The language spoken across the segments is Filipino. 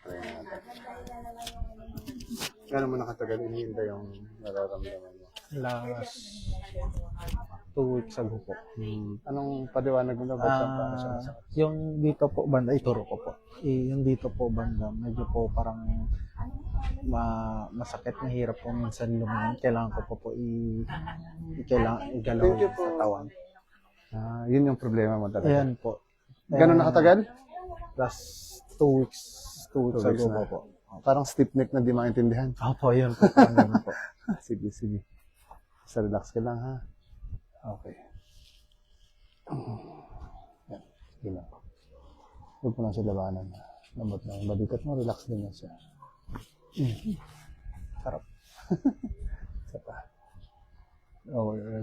Try natin. Gano'n mo nakatagal hinihintay yung nararamdaman mo? Last 2 weeks ago po. Anong paliwanag mo na ba paano siya masakit? Yung dito po banda, ituro ko po. Yung dito po banda, medyo po parang masakit na hirap po minsan lumingon. Kailangan ko po igalaw yung katawan. Yun yung problema mo talaga. Ayan po. Gano'n nakatagal? Last 2 weeks. 2 weeks 2 weeks ago na. po. Parang stiff neck na di maintindihan. Opo, yun po. Ganun po. Sige, sige. Basta relax ka lang, ha? Okay. Yan. Sige lang. Huwag mo lang siya labanan. Lambot na yung balikat mo. Relax din yan siya. Sarap. Isa pa.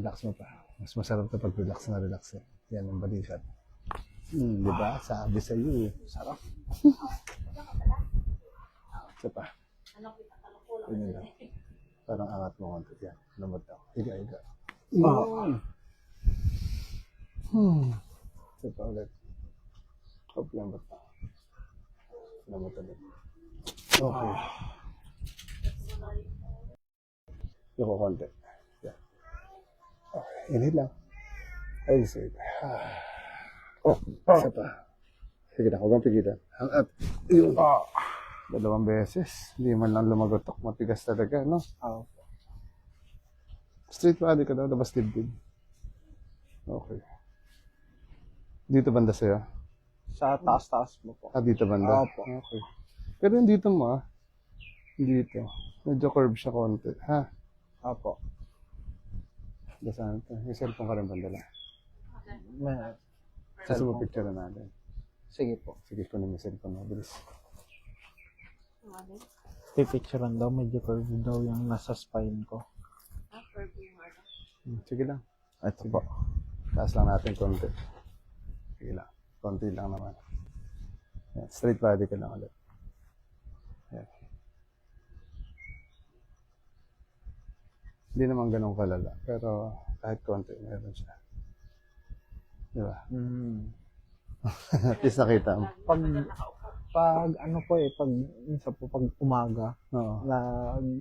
Relax mo pa. Mas masarap kapag relax na relax eh. Yan ang balikat. Di ba? Sabi sa iyo eh. Sarap. Isa pa. Ganyan lang. Parang angat mo konti. Yan. Lambot na. Iga, iga. Isa pa ulit. Hop, lambot na. Lambot ulit. Okay. Yung konti. Yan. Okay. Inhale lang. Exhale. Isa pa. Sige na. Huwag kang pigilan. Hangat. Yun. 2 beses. Hindi man lang lumagotok. Matigas talaga, no? Straight body ka daw. Labas dibdib. Okay. Dito banda sa'yo? Sa taas-taas mo po. Dito banda? Opo. Okay. Pero yung dito mo, dito. Medyo curve siya konti. Ha? Opo. Basahan ito. May cellphone ka rin bandala. Kasi mo picture na natin. Sige po. Sige ko na may cellphone. Mabilis. Pipicturean daw, medyo curve daw yung nasa spine ko. Sige lang. Ito po. Taas lang natin konti. Sige lang. Konti lang naman. Yan. Straight body ka lang ulit. Yan. Hindi naman ganun kalala. Pero kahit konti, meron siya. Di ba? At least nakita mo. Pag ano po pag umaga, Oo.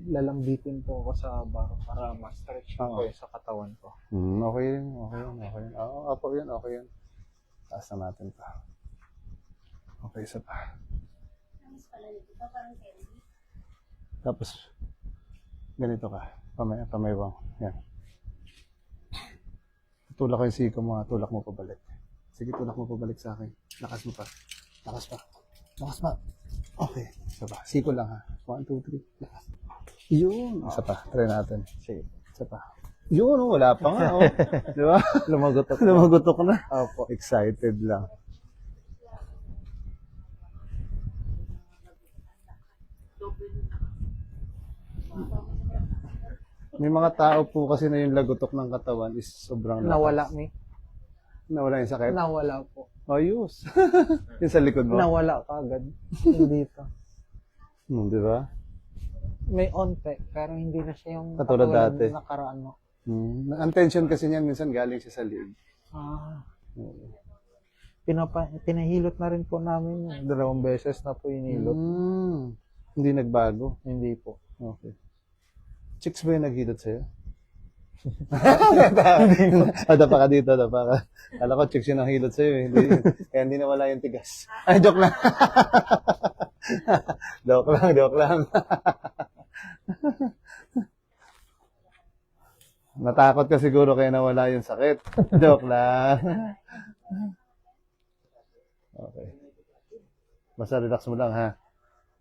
lalambitin po ako sa bar para ma-stretch po sa katawan ko. Okay yun. Okay yun. Okay yun. Opo yun. Okay yun. Taas na natin pa. Okay, isa pa. Tapos, ganito ka. Pamaywang. Yan. Tulak ko yung siko mo. Tulak mo pabalik. Sige, tulak mo pabalik sa akin. Lakas mo pa. Lakas pa. Lakas pa. Okay. Isa pa. Siko lang ha. 1, 2, 3. Lakas. Yun. Isa pa. Try natin. Sige. Isa pa. Yun, wala pa nga. Di ba? Lumagotok. Lumagotok na. Opo. Excited lang. May mga tao po kasi na yung lagotok ng katawan is sobrang lakas. Nawala ni. Nawala yung sakit? Nawala po. Ayos. Yung sa likod mo? Nawala kagad. Dito. Di ba? May onte, pero hindi na siya yung Katulad dati. nakaraan mo. Ang tension kasi niyan minsan galing siya sa liig. Pinahilot na rin po namin. 2 beses na po hinilot. Hindi nagbago? Hindi po. Okay. Chicks ba yung naghilot sa'yo? Dapa ka dito, dapa ka. Kala ko chicks yung naghilot sa'yo eh. Kaya hindi nawala yung tigas. Ay, joke lang. Joke lang. Natakot ka siguro kaya nawala yung sakit. Joke lang. Okay. Basta relax mo lang ha.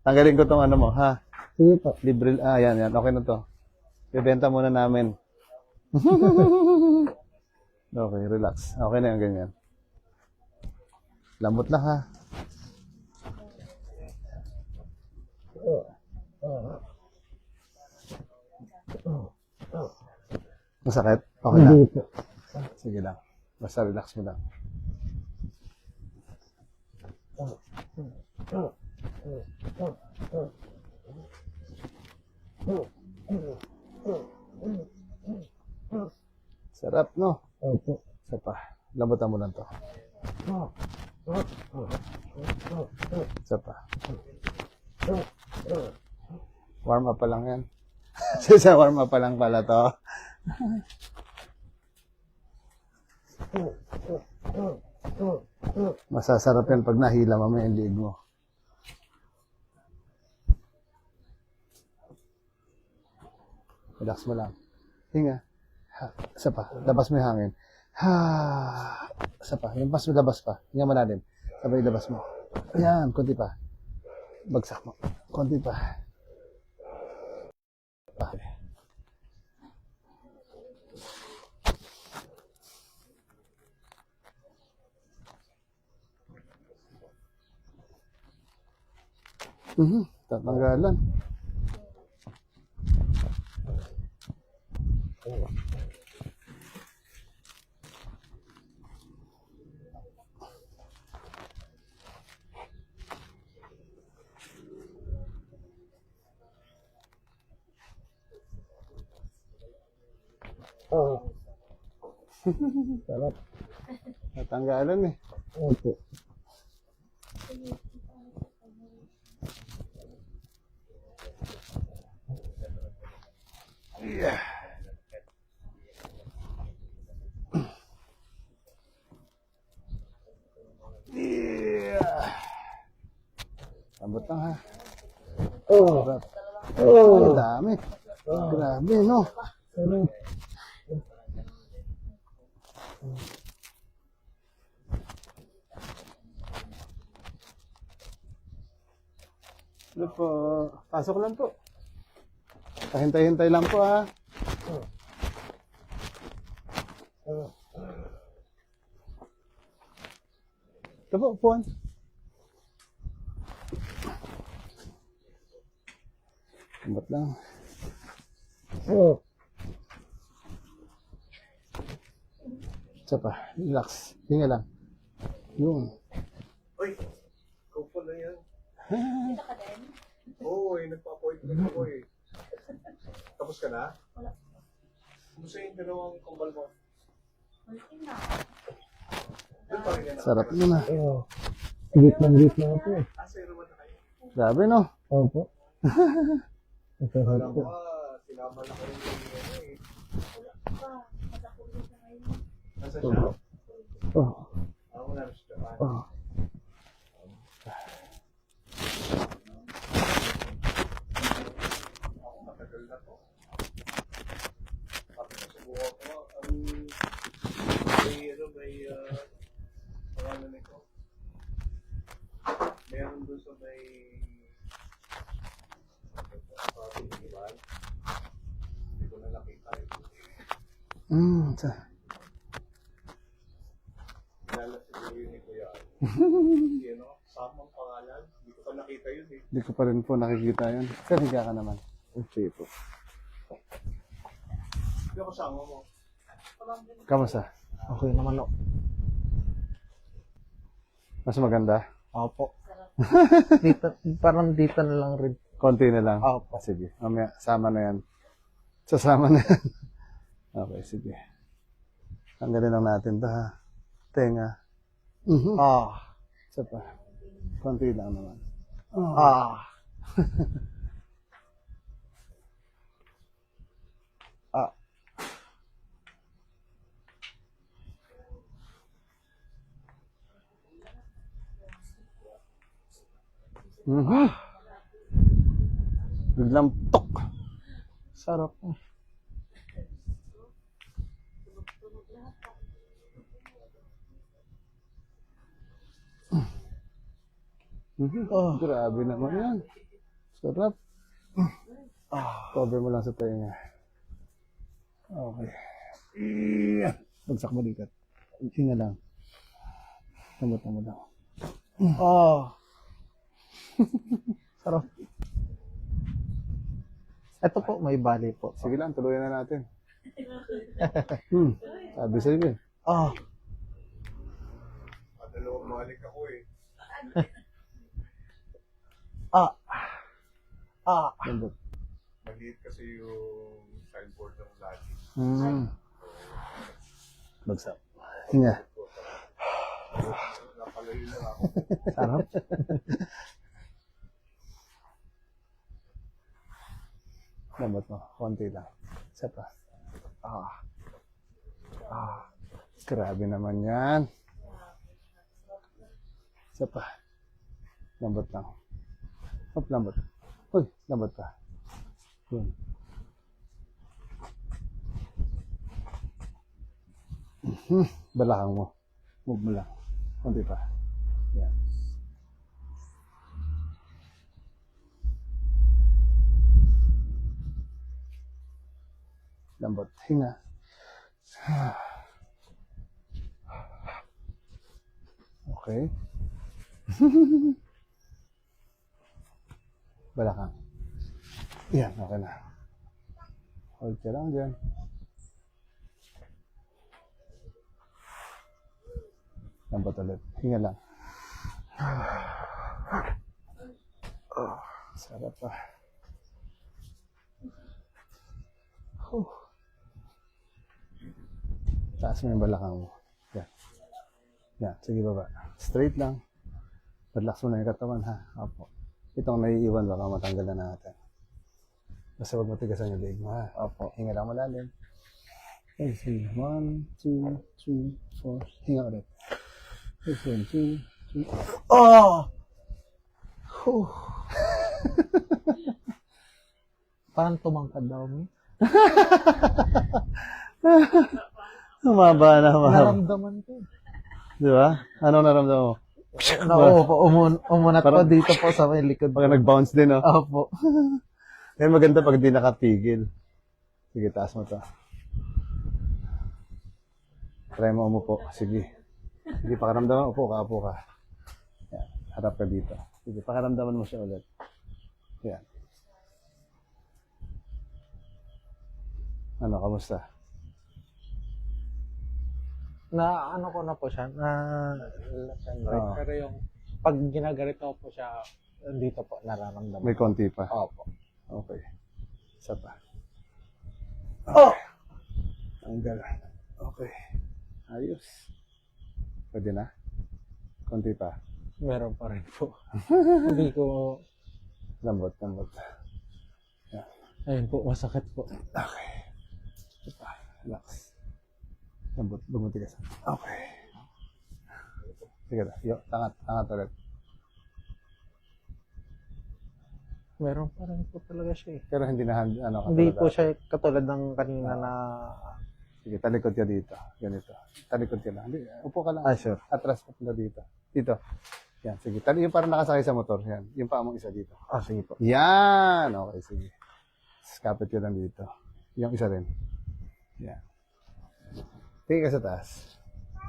Tanggalin ko tong ano mo ha. Sige po. Libre, yan. Okay na to. Bibenta muna namin. Okay, relax. Okay na yung ganyan. Lambot lang ha. Masakit? Okay na. Sige lang. Basta relax mo lang. Sarap, no? Opo. Isa pa. Lambutan mo lang to. Isa pa. Warm up pa lang yan. Sa warm up pa lang pala to. Masasarap yan pag nahila mamaya yung liig mo. Relax mo lang. Hinga. Ha. Isa pa. Labas mo yung hangin. Ha. Isa pa. Yung mas labas pa. Hinga mo natin. Sabay labas mo. Ayan. Kunti pa. Bagsak mo. Kunti pa. Okay. Tatanggalan. Sarap. Natanggalan eh. Opo. Yeah. Yeah. Sabot lang ha. Sarap. Ay, dami. Grabe, no? Ano po? Pasok lang po. Hintay-hintay lang po ha. Ito po, upuan. Sambat lang. Isa pa, relax. Hinga lang. Yun. Uy, ikaw pala yan. Oo, nagpa-appointment ako eh. Tapos ka na? Wala. Kumusta yung dalawang kumbal mo? Doon pa rin yan. Sarap yun ha. Git lang po. Asay naman na kayo. Grabe no? Opo. Masarap Alam po. mo, sinama na kayo yung ano eh. Nasa siya? Oh. Ako na sa Japan. Oh. Ako matagal na to. Tapos nasubukan ko, pangalan nito. Meron doon sa may festival. Hindi ko na nakita ito. Kilala siguro yun ni Kuya. Ano? Samang pangalan. Hindi ko pa nakita yun eh. Hindi ko pa rin po nakikita yun. Sir, higa ka naman. Okay po. Hindi ako sama mo. Kamusta? Okay naman o. Mas maganda? Opo. Dito, parang dito na lang rin. Konti na lang. Opo. Sige. Mamaya, sama na yan. Sasama na yan. Okay, sige. Tanggalin lang natin ito ha. Tenga. Isa pa. Konti lang naman. Biglang tok. Sarap. Grabe naman yan. Sarap. Cover mo lang sa tenga. Okay. Bagsak mo dito. Hinga lang. Tambot mo lang. Sarap. Ito po, may bali po. Sige lang, tuloyan na natin. Sabi sa'yo eh. Dalawang balik ako eh. Tambot. Maliit kasi yung signboard ng lagi. Bagsak. Hinga. Napalayo lang ako. Sarap. Lambot mo. Konti lang. Isa pa. Grabe naman yan. Isa pa. Lambot lang. Hop, lambot. Uy, lambot pa. Yun. Balakang mo. Move mo lang. Konti pa. Yan. Lambot. Hinga. Okay. Balakang. Yan, okay na. Hold ka lang dyan. Lambot ulit. Hinga lang. Sarap pa. Taas mo yung balakang mo. Yan. Yan. Sige, baba. Straight lang. Relax mo na yung katawan, ha? Opo. Itong naiiwan, baka matanggal na natin. Basta huwag matigasan yung leg mo, ha? Opo. Hinga lang malalim. Okay, sige. 1, 2, 3, 4. Hinga ulit. 1, 2, 3. Oh! Parang tumangkad daw mo. Humaba na, humaba. Naramdaman ko. Di ba? Anong naramdaman mo? Umunat pa dito po sa may likod. Pag nag-bounce din, no? Opo. Kaya maganda pag di nakatigil. Sige, taas mo to. Try mo umupo. Sige. Sige, pakaramdaman. Upo ka. Yan. Harap ka dito. Sige, pakaramdaman mo siya ulit. Yan. Ano, kamusta? Na ano ko na po siya, na left and right. Oo. Pero yung pag ginagarito po siya, dito po nararamdaman. May konti pa. Opo. Okay. Isa pa. Oh! Tanggal. Okay. Ayos. Pwede na? Konti pa. Meron pa rin po. Hindi ko, Lambot. ayun po, masakit po. Okay. Isa pa. Relax. Lambot. Bumutigas. Okay. Sige na. Yo, tangat ulit. Meron pa rin po talaga siya eh. Pero hindi na Hindi po siya katulad ng kanina na... Sige, talikod ka dito. Ganito. Talikod ka lang. Hindi, upo ka lang. sure. Atras ka pala dito. Dito. Yan, sige. Yung parang nakasakay sa motor. Yan. Yung paa mong isa dito. Sige po. Yan! Okay, sige. Kapit ka lang dito. Yung isa rin. Yan. Tingin ka sa taas.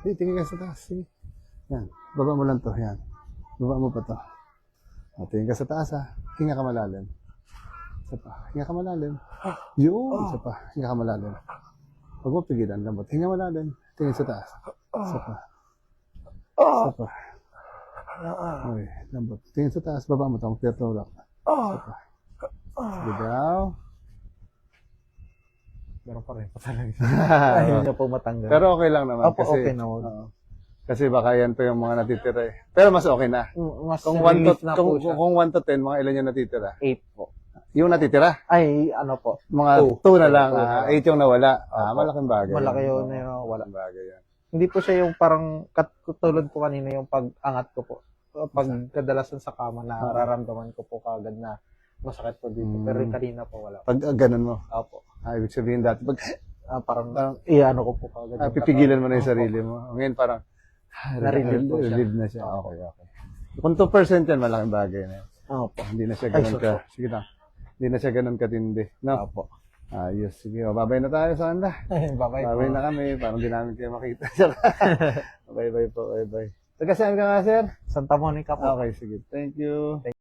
Tingin ka sa taas. Sige. Yan. Baba mo lang to. Yan. Baba mo pa to. O, tingin ka sa taas, ha. Hinga ka malalim. Isa pa. Hinga ka malalim. Yun! Isa pa. Hinga ka malalim. Huwag mo pigilan. Lambot. Hinga malalim. Tingin sa taas. Isa pa. Isa pa. Okay. Lambot. Tingin sa taas. Baba mo to. Pirto lang. Isa pa. Sige daw. Meron pa rin po talaga. Ayaw niya po matanggal. Pero okay lang naman. Opo, kasi, okay naman. Kasi baka yan pa yung mga natitira eh. Pero mas okay na. Mas Kung 1 relief to, na po siya. kung 1 to 10, mga ilan yung natitira? 8 po. Yung natitira? Ay, ano po. Mga Two. 2 na lang. Two na lang. 8 yung nawala. Opo. Malaking bagay. Malaki yun Oo, na wala. malaking bagay yan. Hindi po siya yung parang katulad ko kanina yung pag-angat ko po. Pag kadalasan sa kama na nararamdaman ko po kagad na masakit po dito. Pero yung kanina po wala. Pag ganun mo. Opo. Ibig sabihin dati, pag Parang iano ko po kagad. yung pipigilan mo na yung katawan. sarili mo. Ngayon parang, Na-relieve po siya. relieve na siya. Okay. Kung 2% yan, malaking bagay na yan. Opo. Hindi na siya ganun Ay, ka. Sige na. Hindi na siya ganun katindi. No? Opo. Ayos. Sige. Babay na tayo sa kanila. Bye-bye Babay po. na kami. Parang di namin kayo makita. Bye-bye po. Bye-bye. Taga saan ka nga, sir? Santa Monica po. Okay, sige. Thank you.